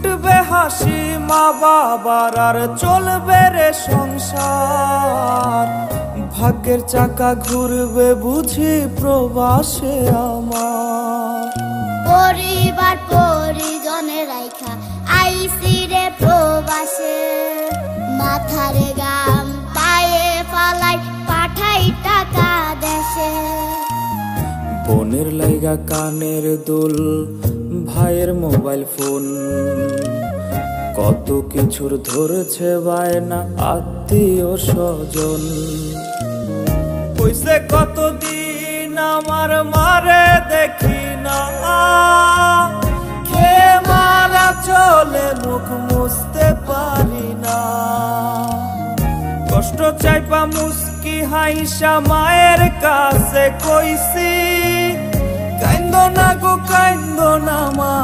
ফুটবে হাসি মা বাবার আর চলবে রে সংসার। ভাগ্যের চাকা ঘুরবে বুঝি প্রবাসে আমার। পরিবার পরিজনে রাইখা আইসি রে প্রবাসে, মাথারে গাম পায়ে ফালাই পাঠাই টাকা দেশে। বোনের লাইগা কানের দুল, ভাইয়ের মোবাইল ফোন, কত কিছুর ধরেছে বায়না আত্মীয় স্বজন। কইছে কতদিন আমার মারে দেখি না, খেয়ে মারা চলে মুখ মুছতে পারি না। কষ্ট চাইপা মুস্কি হাইসা মায়ের কাছে কইছি, কাইন্দো না গো কাইন্দো না মা।